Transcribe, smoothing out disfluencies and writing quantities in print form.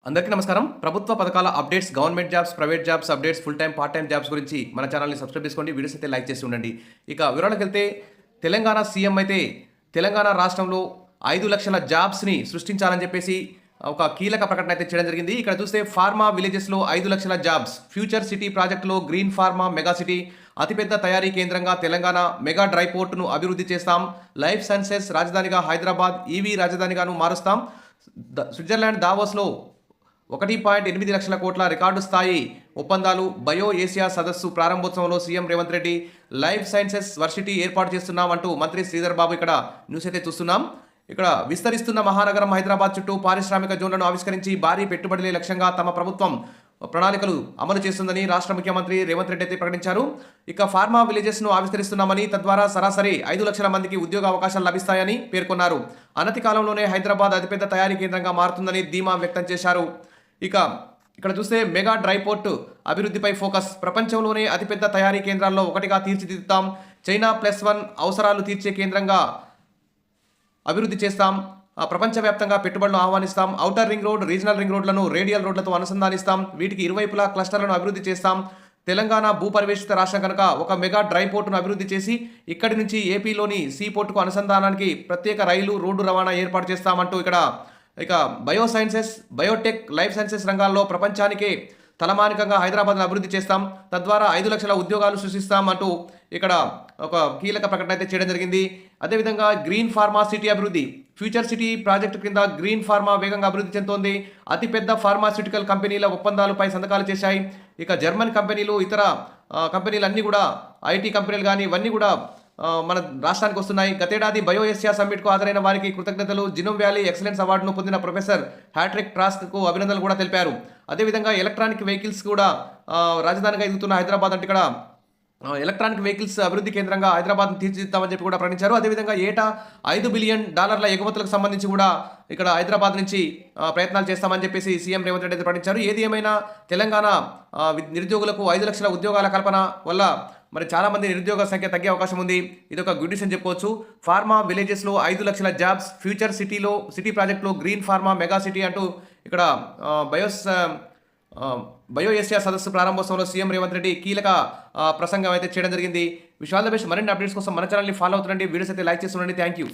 అందరికీ నమస్కారం. ప్రభుత్వ పథకాల updates, government jobs, private jobs updates, full time, part time jobs గురించి మన ఛానల్‌ని సబ్స్క్రైబ్ చేసుకోండి. వీడియోస్ అయితే లైక్ చేసి ఉండండి. ఇక వివరాలకెళ్తే తెలంగాణ సీఎం అయితే తెలంగాణ రాష్ట్రంలో 5,00,000 జాబ్స్‌ని సృష్టించాలని చెప్పేసి ఒక కీలక ప్రకటన అయితే చేయడం జరిగింది. ఇక్కడ చూస్తే ఫార్మా విలేజెస్‌లో 5,00,000 జాబ్స్, ఫ్యూచర్ సిటీ ప్రాజెక్టులో గ్రీన్ ఫార్మా మెగా సిటీ, అతిపెద్ద తయారీ కేంద్రంగా తెలంగాణ, మెగా డ్రై పోర్టును అభివృద్ధి చేస్తాం, లైఫ్ సైన్సెస్ రాజధానిగా హైదరాబాద్, ఈవీ రాజధానిగాను మారుస్తాం, స్విట్జర్లాండ్ దావోస్లో 1.8 లక్షల కోట్ల రికార్డు స్థాయి ఒప్పందాలు, బయో ఏసియా సదస్సు ప్రారంభోత్సవంలో CM Revanth Reddy, life sciences varsity ఏర్పాటు చేస్తున్నాం అంటూ మంత్రి శ్రీధర్ బాబు ఇక్కడ న్యూస్ అయితే చూస్తున్నాం. ఇక్కడ విస్తరిస్తున్న మహానగరం హైదరాబాద్ చుట్టూ పారిశ్రామిక జోన్లను ఆవిష్కరించి భారీ పెట్టుబడులే లక్ష్యంగా తమ ప్రభుత్వం ప్రణాళికలు అమలు చేస్తుందని రాష్ట్ర ముఖ్యమంత్రి రేవంత్ రెడ్డి అయితే ప్రకటించారు. ఇక ఫార్మా విలేజెస్ను ఆవిష్కరిస్తున్నామని, తద్వారా సరాసరి 5 లక్షల మందికి ఉద్యోగ అవకాశాలు లభిస్తాయని పేర్కొన్నారు. అనతి కాలంలోనే హైదరాబాద్ అతిపెద్ద తయారీ కేంద్రంగా మారుతుందని ధీమా వ్యక్తం చేశారు. ఇక ఇక్కడ చూస్తే మెగా డ్రై పోర్టు అభివృద్ధిపై ఫోకస్, ప్రపంచంలోనే అతిపెద్ద తయారీ కేంద్రాల్లో ఒకటిగా తీర్చిదిద్దుతాం, చైనా +1 అవసరాలు తీర్చే కేంద్రంగా అభివృద్ధి చేస్తాం, ప్రపంచవ్యాప్తంగా పెట్టుబడులు ఆహ్వానిస్తాం, outer ring road, regional ring రోడ్లను రేడియల్ రోడ్లతో అనుసంధానిస్తాం, వీటికి ఇరువైపులా క్లస్టర్లను అభివృద్ధి చేస్తాం, తెలంగాణ భూపరివేషిత రాష్ట్రం కనుక ఒక మెగా డ్రై పోర్టును అభివృద్ధి చేసి ఇక్కడి నుంచి ఏపీలోని సీ పోర్టుకు అనుసంధానానికి ప్రత్యేక రైలు, రోడ్డు రవాణా ఏర్పాటు చేస్తామంటూ ఇక bio sciences, Biotech, life sciences రంగాల్లో ప్రపంచానికే తలమానికంగా హైదరాబాద్ను అభివృద్ధి చేస్తాం, తద్వారా 5 లక్షల ఉద్యోగాలు సృష్టిస్తాం అంటూ ఇక్కడ ఒక కీలక ప్రకటన అయితే చేయడం జరిగింది. అదేవిధంగా గ్రీన్ ఫార్మా సిటీ అభివృద్ధి, ఫ్యూచర్ సిటీ ప్రాజెక్టు కింద గ్రీన్ ఫార్మా వేగంగా అభివృద్ధి చెందుతోంది. అతిపెద్ద ఫార్మాస్యూటికల్ కంపెనీల ఒప్పందాలపై సంతకాలు చేశాయి. ఇక జర్మన్ కంపెనీలు, ఇతర కంపెనీలు అన్నీ కూడా, ఐటీ కంపెనీలు కానీ ఇవన్నీ కూడా మన రాష్ట్రానికి వస్తున్నాయి. గతేడాది బయో ఏసియా సమ్మిట్కు హాజరైన వారికి కృతజ్ఞతలు, జినోమ్ వ్యాలీ ఎక్సలెన్స్ అవార్డును పొందిన ప్రొఫెసర్ హ్యాట్రిక్ ట్రాస్ట్కు అభినందనలు కూడా తెలిపారు. అదేవిధంగా ఎలక్ట్రానిక్ వెహికల్స్ కూడా రాజధానిగా ఎదుగుతున్న హైదరాబాద్ అంటే ఇక్కడ ఎలక్ట్రానిక్ వెహికల్స్ అభివృద్ధి కేంద్రంగా హైదరాబాద్ను తీర్చిదిద్దామని చెప్పి కూడా ప్రకటించారు. అదేవిధంగా ఏటా $5 బిలియన్ ఎగుమతులకు సంబంధించి కూడా ఇక్కడ హైదరాబాద్ నుంచి ప్రయత్నాలు చేస్తామని చెప్పేసి సీఎం రేవంత్ రెడ్డి ప్రకటించారు. ఏది ఏమైనా తెలంగాణ నిరుద్యోగులకు 5 లక్షల ఉద్యోగాల కల్పన వల్ల మరి చాలామంది నిరుద్యోగ సంఖ్య తగ్గే అవకాశం ఉంది. ఇది ఒక గుడ్ న్యూస్ అని చెప్పుకోవచ్చు. ఫార్మా విలేజెస్లో 5 లక్షల జాబ్స్, ఫ్యూచర్ సిటీ ప్రాజెక్టులో గ్రీన్ ఫార్మా మెగా సిటీ అంటూ ఇక్కడ బయో ఏసియా సదస్సు ప్రారంభోత్సవంలో సీఎం రేవంత్ రెడ్డి కీలక ప్రసంగం అయితే చేయడం జరిగింది. విషయాల బేస్ మరిన్ని అప్డేట్స్ కోసం మన ఛానల్ని ఫాలో అవుతుండండి. వీడియోస్ అయితే లైక్ చేస్తుండండి. Thank you.